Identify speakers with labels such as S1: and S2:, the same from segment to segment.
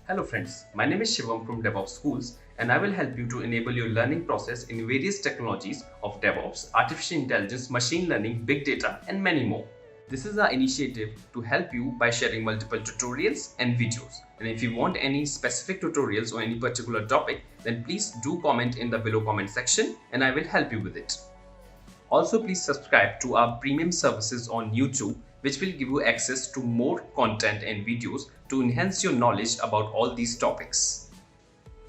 S1: Hello friends, my name is Shivam from DevOps Schools and I will help you to enable your learning process in various technologies of DevOps, artificial intelligence, machine learning, big data and many more. This is our initiative to help you by sharing multiple tutorials and videos. And if you want any specific tutorials or any particular topic, then please do comment in the below comment section and I will help you with it. Also, please subscribe to our premium services on YouTube, which will give you access to more content and videos to enhance your knowledge about all these topics.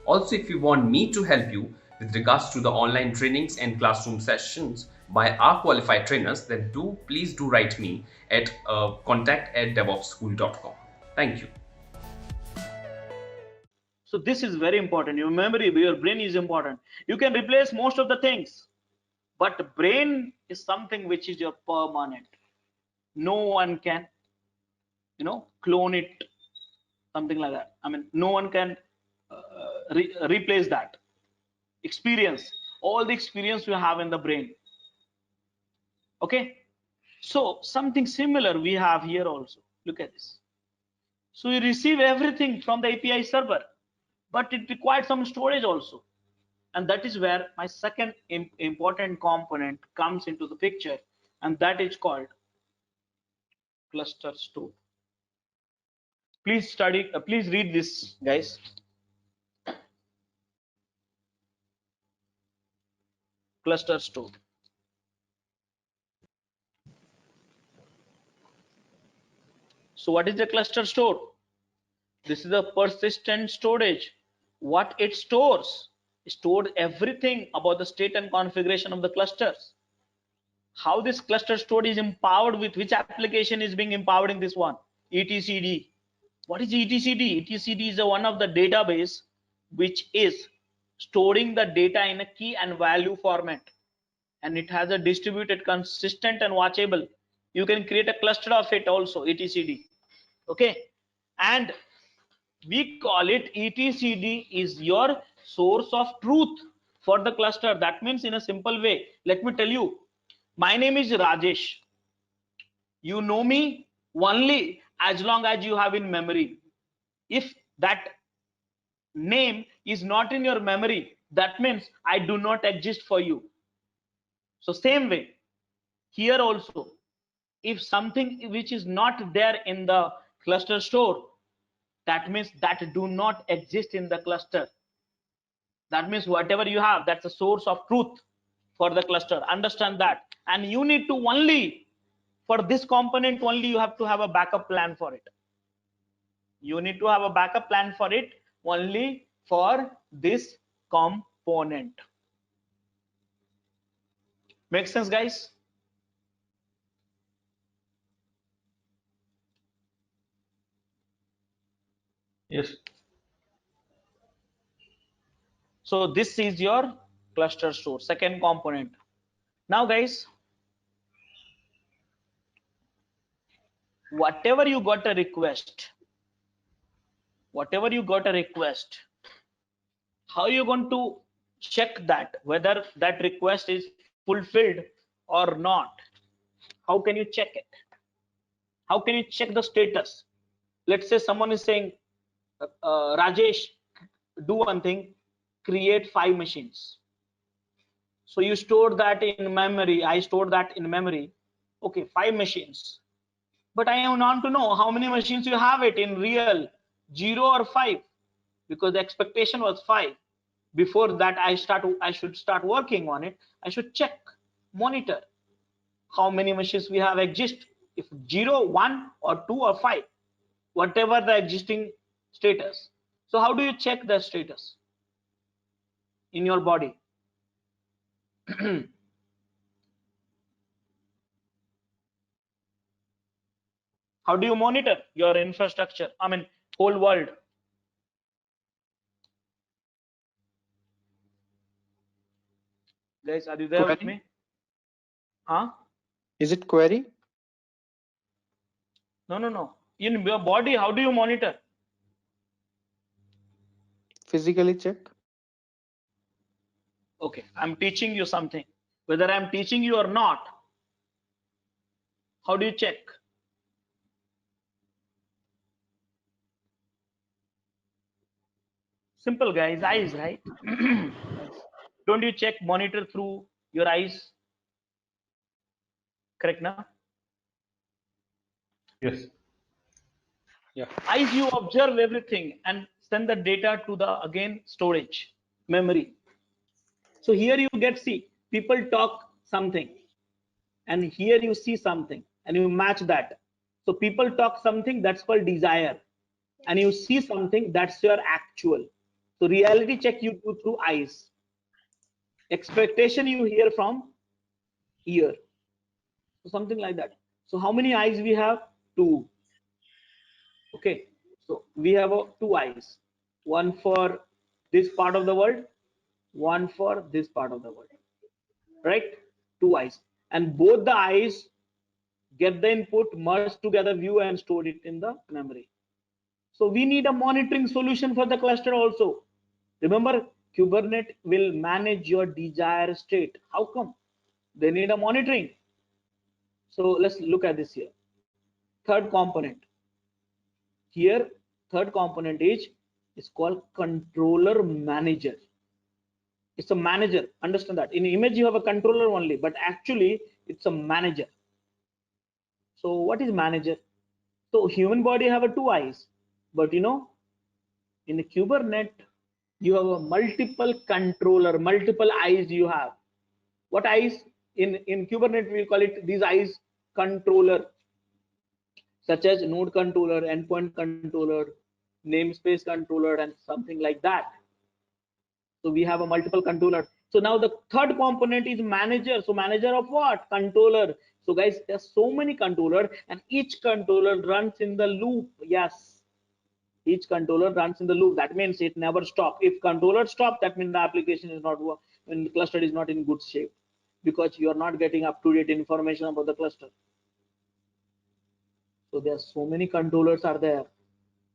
S1: Also, if you want me to help you with regards to the online trainings and classroom sessions by our qualified trainers, then please do write me at contact@devopsschool.com. Thank you.
S2: So this is very important. Your memory, your brain is important. You can replace most of the things, but brain is something which is your permanent. No one can, clone it, something like that. I mean, no one can replace that experience, all the experience you have in the brain. Okay, so something similar we have here also. Look at this. So you receive everything from the API server, but it requires some storage also. And that is where my second important component comes into the picture, and that is called cluster store. Please read this, guys. Cluster store. So what is the cluster store? This is a persistent storage. What it stores? It stores everything about the state and configuration of the clusters. How this cluster store is empowered with which application is being empowered in this one? etcd. What is etcd? Etcd is one of the database which is storing the data in a key and value format, and it has a distributed, consistent and watchable. You can create a cluster of it also, etcd. Okay, and we call it etcd is your source of truth for the cluster. That means, in a simple way, let me tell you, my name is Rajesh. You know me only as long as you have in memory. If that name is not in your memory, that means I do not exist for you. So same way here also, if something which is not there in the cluster store, that means that do not exist in the cluster. That means whatever you have, that's a source of truth for the cluster. Understand that. And you need to only, for this component only, you have to have a backup plan for it. You need to have a backup plan for it only for this component. Make sense, guys?
S3: Yes.
S2: So this is your cluster store, second component. Now, guys, whatever you got a request, how you going to check that whether that request is fulfilled or not? How can you check it? How can you check the status? Let's say someone is saying, Rajesh, do one thing, create 5 machines. So you store that in memory. I stored that in memory. Okay, 5 machines. But I want to know how many machines you have it in real, 0 or 5, because the expectation was 5. Before that I should start working on it. I should check, monitor how many machines we have exist, if 0, 1 or 2 or 5, whatever the existing status. So how do you check the status in your body? How do you monitor your infrastructure? I mean, whole world. Guys, are you there with me? Huh?
S4: Is it query?
S2: No. In your body, how do you monitor?
S4: Physically check.
S2: Okay, I'm teaching you something. Whether I'm teaching you or not, how do you check? Simple, guys. Eyes, right? Don't you check monitor through your eyes? Correct now?
S3: Yes.
S5: Yeah.
S2: Eyes, you observe everything and send the data to the again storage memory. So here you get, see, people talk something, and here you see something and you match that. So people talk something, that's called desire, and you see something, that's your actual. So reality check you do through eyes, expectation you hear from ear. So something like that. So how many eyes we have? Two. Okay, so we have two eyes, one for this part of the world, one for this part of the world, right? Two eyes, and both the eyes get the input, merge together, view, and store it in the memory. So we need a monitoring solution for the cluster also. Remember, Kubernetes will manage your desired state. How come? They need a monitoring. So let's look at this here. Third component. Here, third component is called controller manager. It's a manager. Understand that. In image, you have a controller only, but actually, it's a manager. So what is manager? So human body have a two eyes, but you know, in the Kubernetes, you have a multiple controller, multiple eyes you have. What eyes? In Kubernetes, we call it these eyes controller, such as node controller, endpoint controller, namespace controller, and something like that. So we have a multiple controller. So now the third component is manager. So manager of what? Controller. So guys, there's so many controller, and each controller runs in the loop. Yes, each controller runs in the loop. That means it never stops. If controller stop, that means the application is not, when the cluster is not in good shape, because you are not getting up-to-date information about the cluster. So there are so many controllers are there,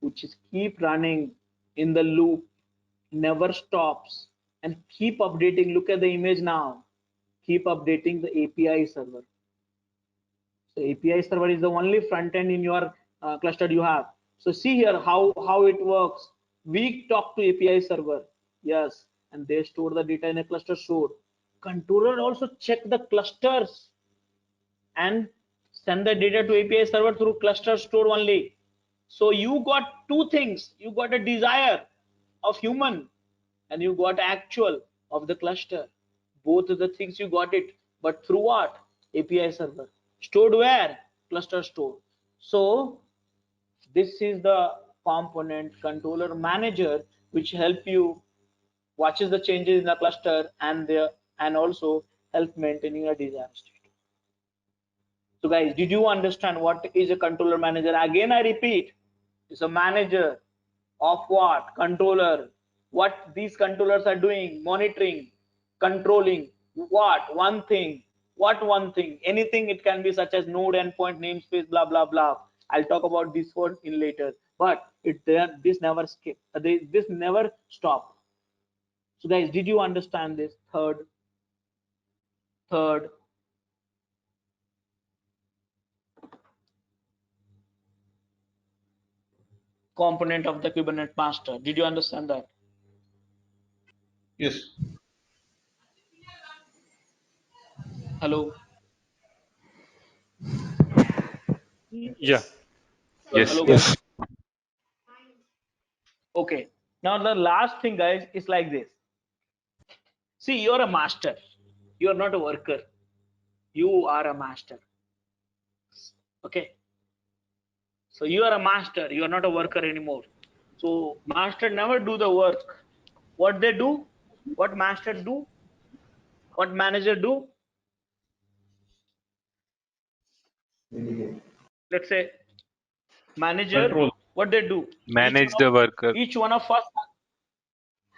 S2: which is keep running in the loop, never stops, and keep updating. Look at the image now. Keep updating the API server. So API server is the only front end in your cluster you have. So see here how it works. We talk to API server, yes, and they store the data in a cluster store. Controller also check the clusters and send the data to API server through cluster store only. So you got two things. You got a desire of human, and you got actual of the cluster. Both of the things you got it, but through what? API server. Stored where? Cluster store. So this is the component controller manager, which help you watches the changes in the cluster and also help maintaining a desired state. So guys, did you understand what is a controller manager? Again, I repeat, it's a manager of what? Controller. What these controllers are doing, monitoring, controlling what? One thing. What one thing? Anything, it can be such as node, endpoint, namespace, blah, blah, blah. I'll talk about this one in later, but this never skip. This never stop. So guys, did you understand this third component of the Kubernetes master? Did you understand that?
S3: Yes.
S2: Hello.
S5: Yeah.
S6: Yes.
S2: Hello,
S6: Yes.
S2: guys. Okay. Now the last thing, guys, is like this. See, you're a master. You're not a worker. You are a master. Okay. So you are a master. You are not a worker anymore. So master never do the work. What they do? What master do? What manager do? Let's say manager.
S3: Control.
S2: What they do?
S6: Manage the worker.
S2: Each one of us.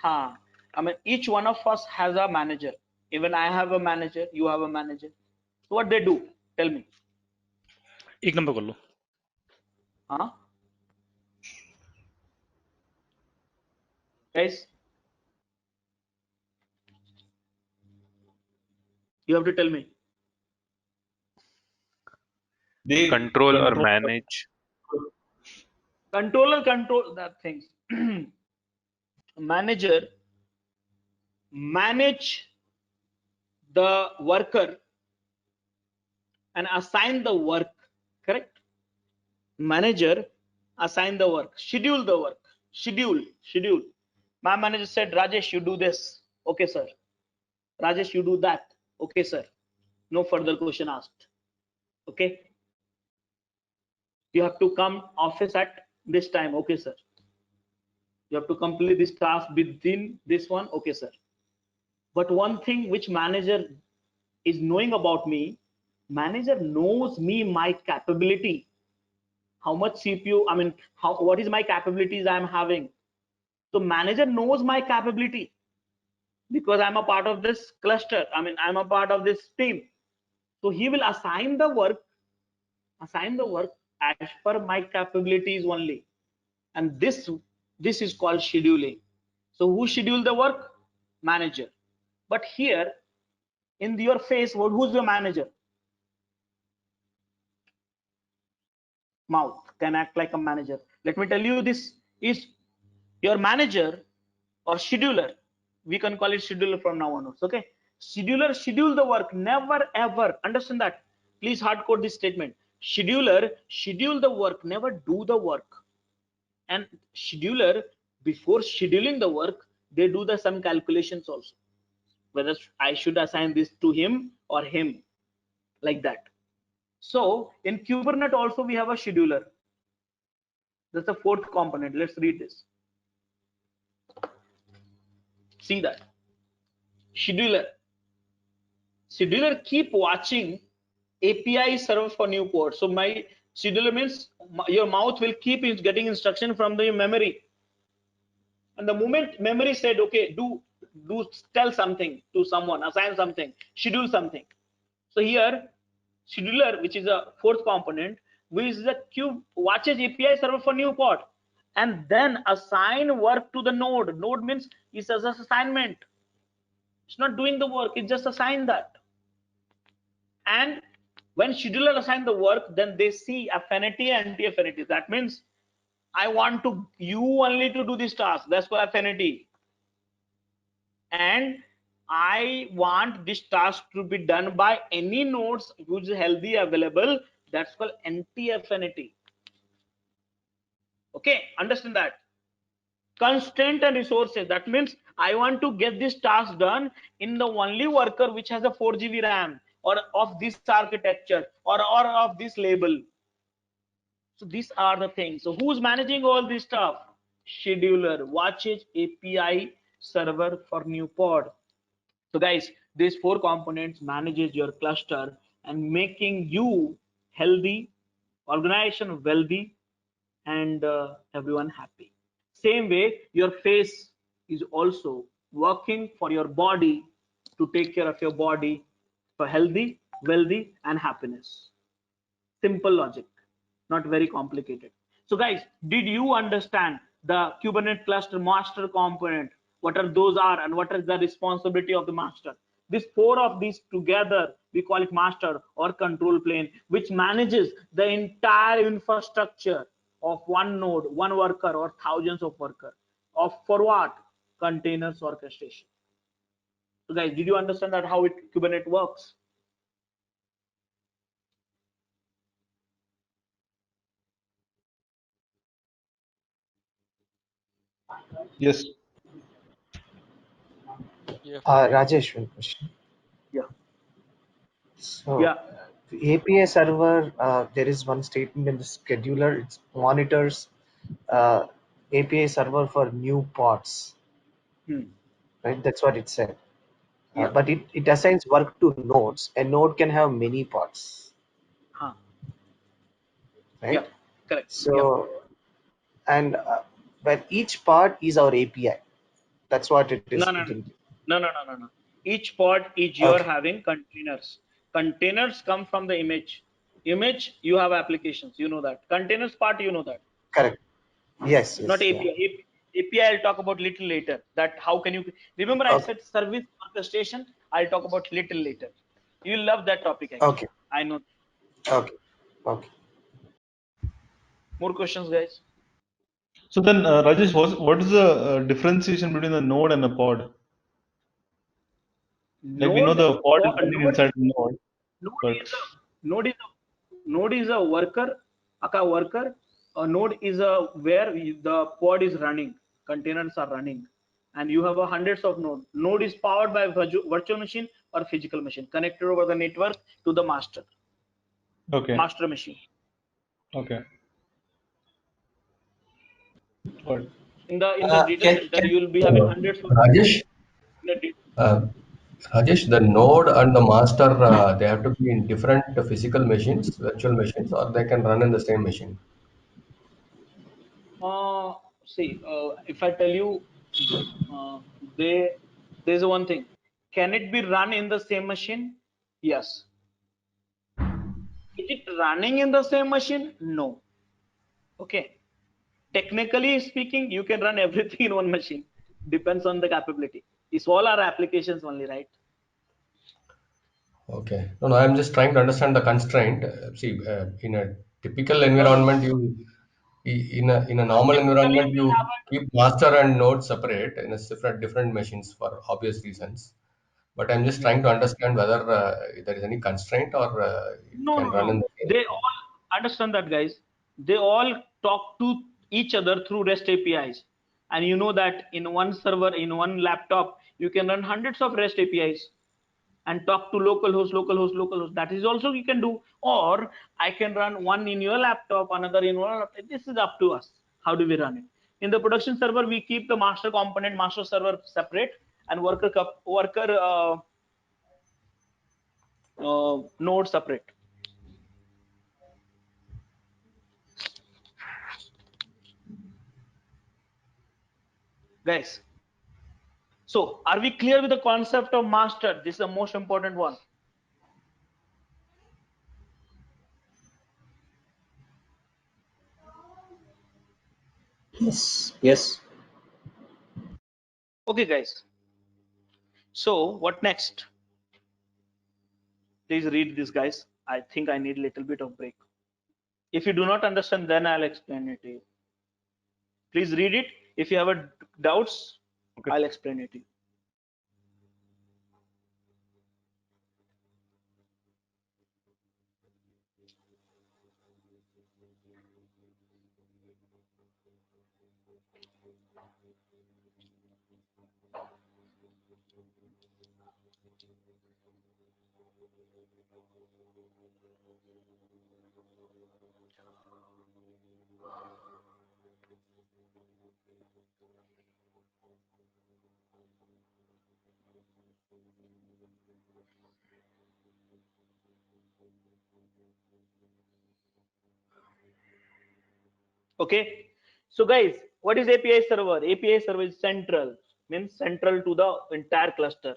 S2: I mean, each one of us has a manager. Even I have a manager. You have a manager. So what they do? Tell me.
S5: एक number कर लो.
S2: Huh? Guys, you have to tell me.
S3: They
S6: Control or manage.
S2: Controller control that things. manager manage the worker and assign the work. Correct? Manager assign the work, schedule the work, schedule. My manager said, Rajesh, you do this. Okay, sir. Rajesh, you do that. Okay, sir. No further question asked. Okay. You have to come office at this time. Okay, sir. You have to complete this task within this one. Okay, sir. But one thing which manager is knowing about me, manager knows me, my capability, how much CPU, I mean, what is my capabilities I'm having. So manager knows my capability because I'm a part of this cluster. I mean, I'm a part of this team. So he will assign the work as per my capabilities only. And this is called scheduling. So who schedule the work? Manager. But here in your face, who's your manager? Mouth can act like a manager. Let me tell you, this is your manager or scheduler. We can call it scheduler from now onwards. Okay, scheduler schedule the work, never ever, understand that, please hard code this statement. Scheduler schedule the work, never do the work. And scheduler, before scheduling the work, they do the some calculations also, whether I should assign this to him or him, like that. So in Kubernetes also we have a scheduler. That's the fourth component. Let's read this. See that. Scheduler keep watching API server for new port. So my scheduler means your mouth will keep getting instruction from the memory. And the moment memory said, okay, do tell something to someone, assign something, schedule something. So here scheduler, which is a fourth component, which is the queue watches API server for new port and then assign work to the node. Node means it's as an assignment. It's not doing the work, it just assign that. And when scheduler assign the work, then they see affinity and anti-affinity. That means I want you only to do this task. That's called affinity. And I want this task to be done by any nodes which is healthy available. That's called anti-affinity. Okay, understand that. Constraint and resources. That means I want to get this task done in the only worker which has a 4 GB RAM or of this architecture or of this label. So these are the things. So who's managing all this stuff? Scheduler watches API server for new pod. So guys, these four components manages your cluster and making you healthy, organization wealthy, and everyone happy. Same way, your face is also working for your body to take care of your body for healthy, wealthy, and happiness. Simple logic, not very complicated. So guys, did you understand the Kubernetes cluster master component? What are those are and what is the responsibility of the master? These four of these together, we call it master or control plane, which manages the entire infrastructure of one node, one worker or thousands of workers. Of for what? Containers orchestration. So guys, did you understand that how Kubernetes works?
S3: Yes.
S7: Rajesh, one question.
S2: Yeah.
S7: So,
S2: Yeah.
S7: the API server, there is one statement in the scheduler. It monitors API server for new pods, right? That's what it said.
S2: Yeah.
S7: But it assigns work to nodes. A node can have many pods,
S2: Huh.
S7: right?
S2: Yeah. Correct. Yeah.
S7: So, and but each pod is our API. That's what it is.
S2: No, no, no, no, no, no, no, no. Each pod is you're
S7: Okay.
S2: having containers. Containers come from the image. Image, you have applications. You know that. Containers part, you know that.
S7: Correct. Yes.
S2: Not
S7: Yes. Yeah.
S2: API. API, I'll talk about little later. That how can you remember? I
S7: Okay.
S2: said service orchestration. I'll talk about little later. You love that topic actually.
S7: Okay.
S2: I know.
S7: Okay. Okay.
S2: More questions, guys?
S3: So then, Rajesh, what is the differentiation between a node and a pod? Like we know
S2: Node,
S3: the pod is running
S2: node,
S3: inside the node,
S2: node
S3: but
S2: is a node is a worker, aka worker. A node is a where the pod is running, containers are running, and you have a hundreds of nodes. Node is powered by virtual machine or physical machine connected over the network to the
S3: okay,
S2: master machine.
S3: okay, but
S2: In the data center,
S8: Can
S2: you will be having hundreds of
S8: Rajesh,
S2: in the data.
S8: uh, Rajesh, the node and the master, they have to be in different physical machines, virtual machines, or they can run in the same machine.
S2: See, if I tell you, uh, they there's one thing. Can it be run in the same machine? Yes. Is it running in the same machine? No. Okay. Technically speaking, you can run everything in one machine. Depends on the capability. It's all our applications only, right?
S8: Okay. No, no, I'm just trying to understand the constraint. See, in a typical
S2: No, no, no.
S8: environment, in a normal
S2: Typically,
S8: environment,
S2: we
S8: you
S2: have
S8: keep master and node separate in a different machines for obvious reasons. But I'm just
S2: a
S8: trying to understand whether there is any constraint or it
S2: no,
S8: can
S2: no,
S8: run in
S2: no.
S8: the same.
S2: They all understand that, guys. They all talk to each other through REST APIs. And you know that in one server, in one laptop, you can run hundreds of REST APIs and talk to localhost, localhost, localhost. That is also you can do. Or I can run one in your laptop, another in one laptop. This is up to us. How do we run it? In the production server, we keep the master component, master server separate, and worker node separate. Guys, so are we clear with the concept of master? This is the most important one.
S7: Yes. Yes.
S2: Okay, guys. So what next? Please read this, guys. I think I need a little bit of break. If you do not understand, then I'll explain it to you. Please read it. If you have doubts,
S5: Okay.
S2: I'll explain it to you. Okay. So guys, what is API server? API server is central, means central to the entire cluster.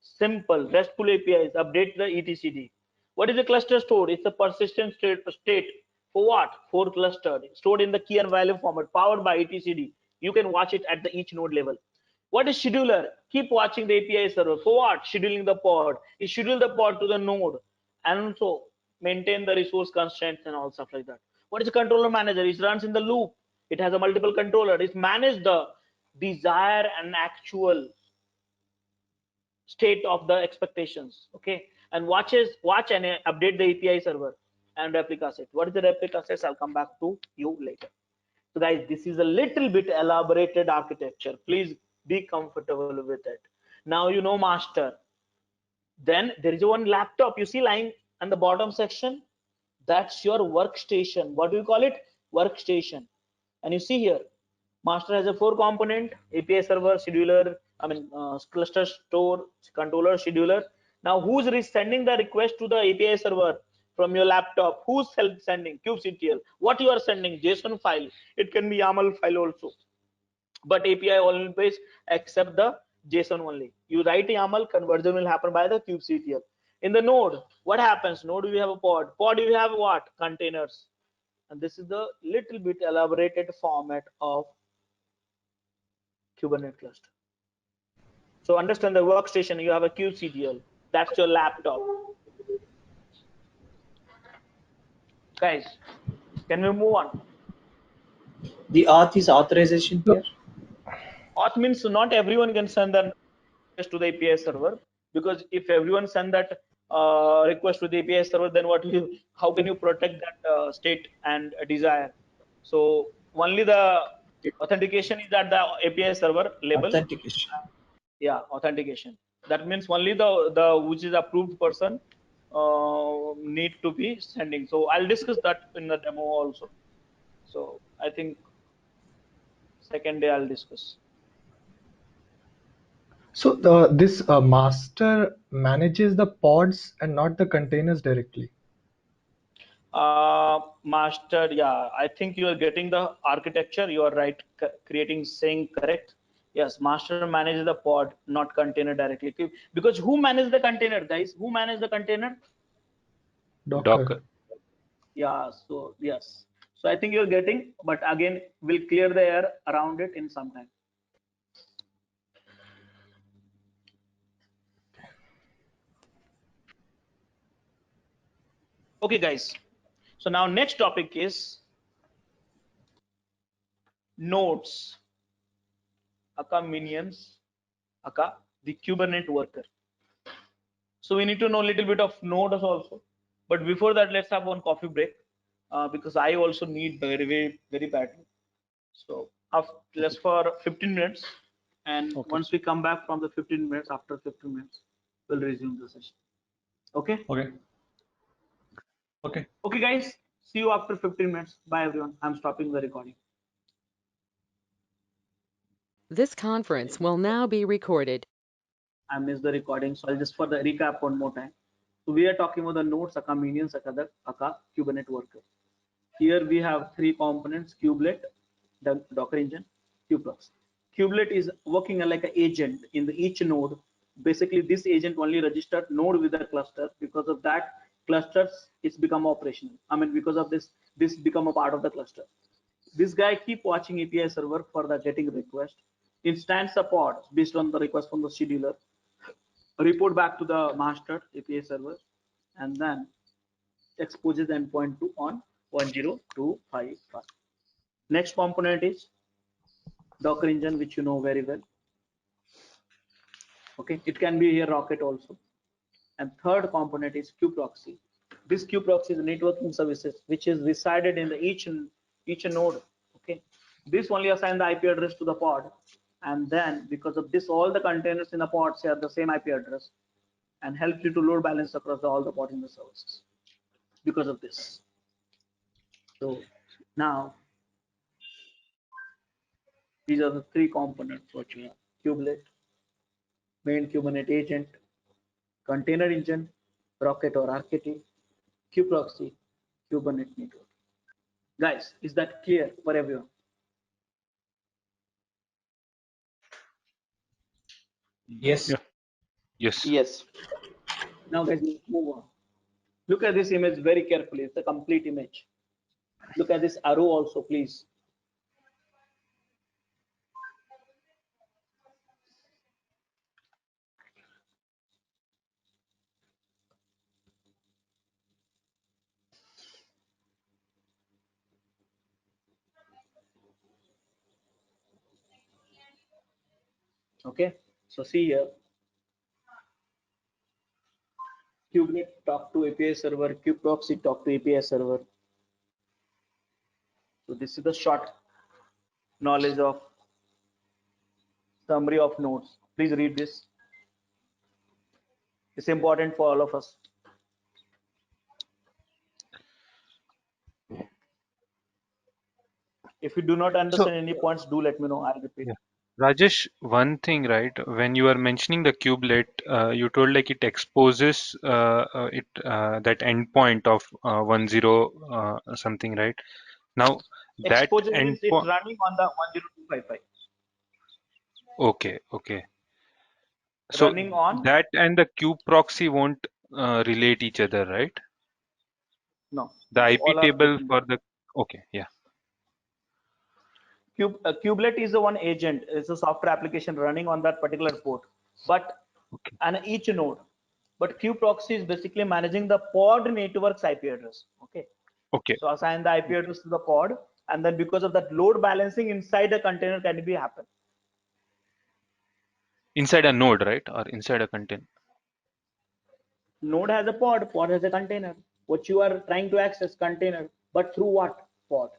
S2: Simple, RESTful APIs update the etcd. What is a cluster stored? It's a persistent state for what? For clustered, stored in the key and value format, powered by etcd. You can watch it at the each node level. What is scheduler? Keep watching the API server. For what? Scheduling the pod. You schedule the pod to the node and also maintain the resource constraints and all stuff like that. What is a controller manager? It runs in the loop. It has a multiple controller. It manages the desire and actual state of the expectations. Okay, and watch and update the API server and replica set. What is the replica set? I'll come back to you later. So guys, this is a little bit elaborated architecture. Please be comfortable with it. Now you know master. Then there is one laptop you see lying on the bottom section. That's your workstation. What do you call it? Workstation. And you see here, master has a 4 component: API server, scheduler, cluster store, controller, scheduler. Now who's sending the request to the API server from your laptop? Who's sending? kubectl. What you are sending? JSON file. It can be YAML file also, but API always accept the JSON only. You write YAML, conversion will happen by the kubectl. In the node, what happens? Node we have a pod. Pod we have what? Containers. And this is the little bit elaborated format of Kubernetes cluster. So understand the workstation, you have a kubectl. That's your laptop. Guys, can we move on?
S7: The auth is authorization here.
S2: Auth means not everyone can send that request to the API server, because if everyone send that request to the API server, then how can you protect that state and desire? So only the authentication is at the API server level.
S7: Authentication.
S2: Yeah, authentication. That means only the which is approved person need to be sending. So I'll discuss that in the demo also. So I think second day I'll discuss.
S9: So this master manages the pods and not the containers directly.
S2: Master, yeah, I think you are getting the architecture. You are right, saying correct. Yes, master manages the pod, not container directly. Because who manages the container, guys? Who manages the container?
S3: Docker.
S2: Yeah, so yes. So I think you're getting, but again, we'll clear the air around it in some time. Okay, guys. So now next topic is nodes, aka minions, aka the Kubernetes worker. So we need to know a little bit of nodes also. But before that, let's have one coffee break because I also need very badly. So let's for 15 minutes. And
S5: Okay.
S2: once we come back from the 15 minutes, after 15 minutes, we'll resume the session. Okay?
S3: Okay. Okay.
S2: Okay, guys. See you after 15 minutes. Bye, everyone. I'm stopping the recording.
S10: This conference will now be recorded.
S2: I missed the recording, so I'll just for the recap one more time. So we are talking about the nodes, aka minions, aka Kubernetes worker. Here we have three components: kubelet, the Docker engine, kubeproxy. Kubelet is working like an agent in each node. Basically, this agent only registered node with the cluster. Because of that, clusters it's become operational. I mean, because of this become a part of the cluster. This guy keep watching API server for the getting request, instance a pod based on the request from the scheduler, report back to the master API server, and then exposes the endpoint to on 10255. Next component is Docker engine, which you know very well. Okay, it can be here Rocket also. And third component is kubeproxy. This kubeproxy is networking services which is resided in the each node. Okay, this only assign the IP address to the pod, and then because of this, all the containers in the pod share the same IP address, and helps you to load balance across all the pods in the services. Because of this, so now these are the three components what you have: kubelet, main Kubernetes agent, container engine, Rocket or RKT, kubeproxy, Kubernetes network. Guys, is that clear for everyone?
S7: Yes.
S5: Yeah.
S6: Yes.
S2: Yes. Now guys, let's move on. Look at this image very carefully. It's a complete image. Look at this arrow also, please. Okay, so see here, kubelet talk to API server, kubeproxy talk to API server. So this is the short knowledge of summary of nodes. Please read this. It's important for all of us. If you do not understand any points, do let me know. I'll repeat.
S6: Yeah. Rajesh, one thing, right? When you are mentioning the kubelet, you told like it exposes that endpoint of 10 something, right? Now that
S2: Exposure means it's
S6: endpoint.
S2: running on the 10255.
S6: Okay. So
S2: Running on?
S6: that and the kube proxy won't relate each other, right?
S2: No.
S6: The IP
S2: All are
S6: table
S2: different.
S6: for the. Okay, yeah.
S2: Kubelet is the one agent. It's a software application running on that particular port, but
S6: Okay.
S2: and each node. But kubeproxy is basically managing the pod network's IP address. Okay.
S6: Okay.
S2: So assign the IP address to the pod, and then because of that load balancing inside a container can be happen.
S6: Inside a node, right? Or inside a container?
S2: Node has a pod, pod has a container. What you are trying to access container, but through what? Pod,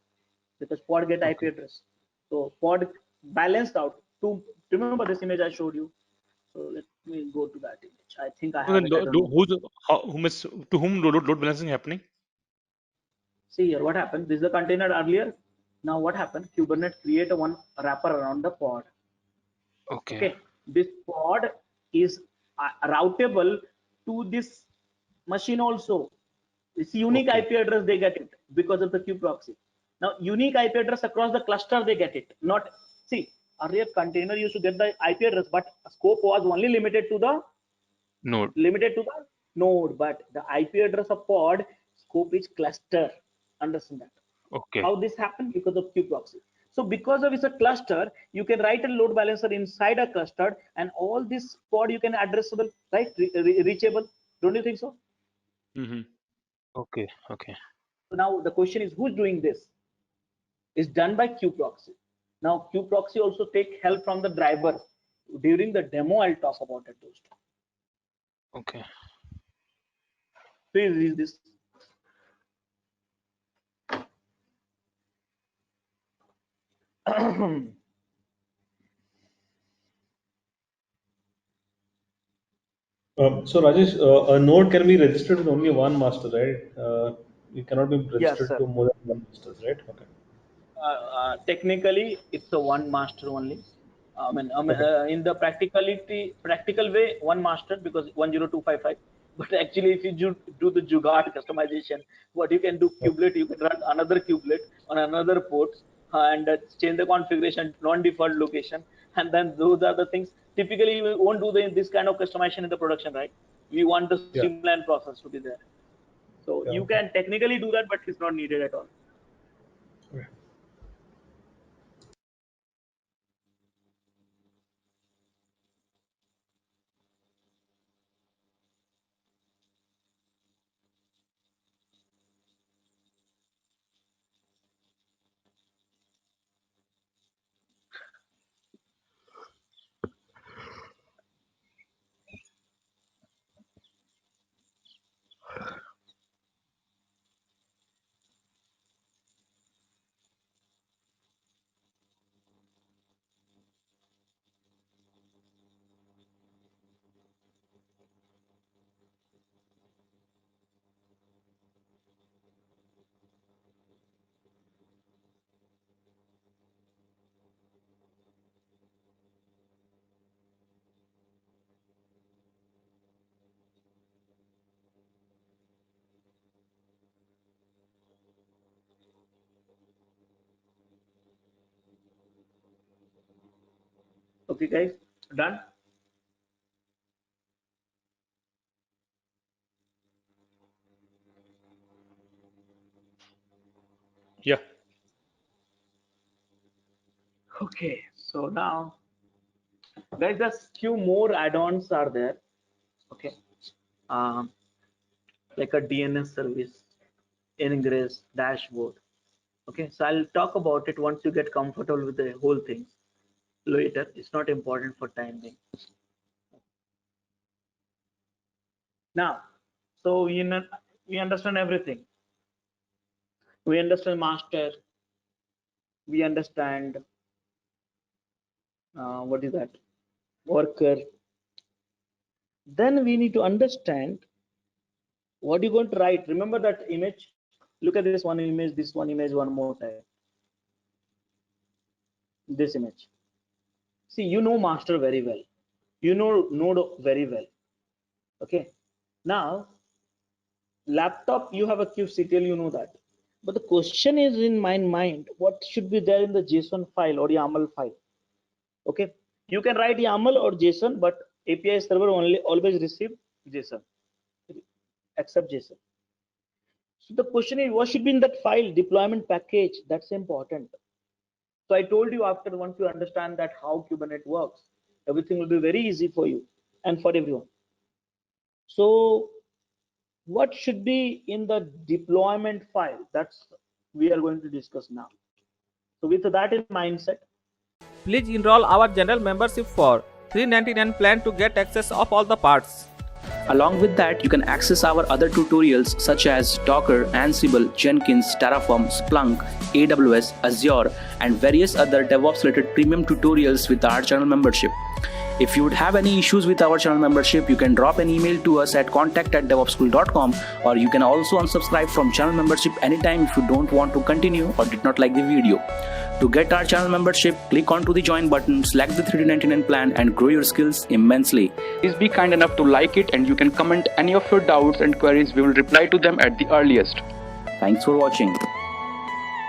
S2: because pod get IP address. So pod balanced out. To remember this image I showed you. So let me go to that image. I think I have it. I don't know.
S5: To whom load balancing happening?
S2: See here, what happened? This is the container earlier. Now what happened? Kubernetes create a one wrapper around the pod. Okay. This pod is routable to this machine also. It's unique IP address, they get it because of the kube-proxy. Now unique IP address across the cluster, they get it. Not, see, earlier container used to get the IP address, but scope was only limited to the
S6: node.
S2: But the IP address of pod scope is cluster. Understand that?
S6: Okay.
S2: How this happened? Because of kube-proxy. So because of it's a cluster, you can write a load balancer inside a cluster, and all this pod you can addressable, right? Reachable. Don't you think so?
S6: Okay.
S2: So now the question is, who's doing this? It's done by kube-proxy. Now kube-proxy also take help from the driver. During the demo, I'll talk about it.
S6: Okay.
S2: Please read this.
S3: So Rajesh, a node can be registered with only one master, right? It cannot be registered to more than one masters, right? Okay.
S2: Technically, it's a one master only. In the practical way, one master because 10255. But actually, if you do the Jugaad customization, what you can do kubelet, you can run another kubelet on another port and change the configuration, non-default location, and then those are the things. Typically, we won't do this kind of customization in the production, right? We want the streamline process to be there. So you can technically do that, but it's not needed at all. Okay, guys, done?
S5: Yeah.
S2: Okay, so now, guys, there's few more add-ons are there. Okay, like a DNS service, ingress, dashboard. Okay, so I'll talk about it once you get comfortable with the whole thing. Later, it's not important for time being. Now, so we understand everything. We understand master. We understand what is that? Worker. Then we need to understand what you're going to write. Remember that image? Look at this one image, one more time. This image. See, you know master very well. You know node very well. Okay. Now, laptop, you have a kubectl, you know that. But the question is in my mind, what should be there in the JSON file or YAML file? Okay. You can write YAML or JSON, but API server only always receive JSON, except JSON. So the question is, what should be in that file? Deployment package. That's important. So I told you after once you understand that how Kubernetes works, everything will be very easy for you and for everyone. So what should be in the deployment file? That's we are going to discuss now. So with that in mindset,
S11: please enroll our general membership for $399 plan to get access of all the parts.
S12: Along with that, you can access our other tutorials such as Docker, Ansible, Jenkins, Terraform, Splunk, AWS, Azure, and various other DevOps related premium tutorials with our channel membership. If you would have any issues with our channel membership, you can drop an email to us at contact@devopsschool.com, or you can also unsubscribe from channel membership anytime if you don't want to continue or did not like the video. To get our channel membership, click onto the join button, select the $399 plan and grow your skills immensely. Please be kind enough to like it, and you can comment any of your doubts and queries. We will reply to them at the earliest. Thanks for watching.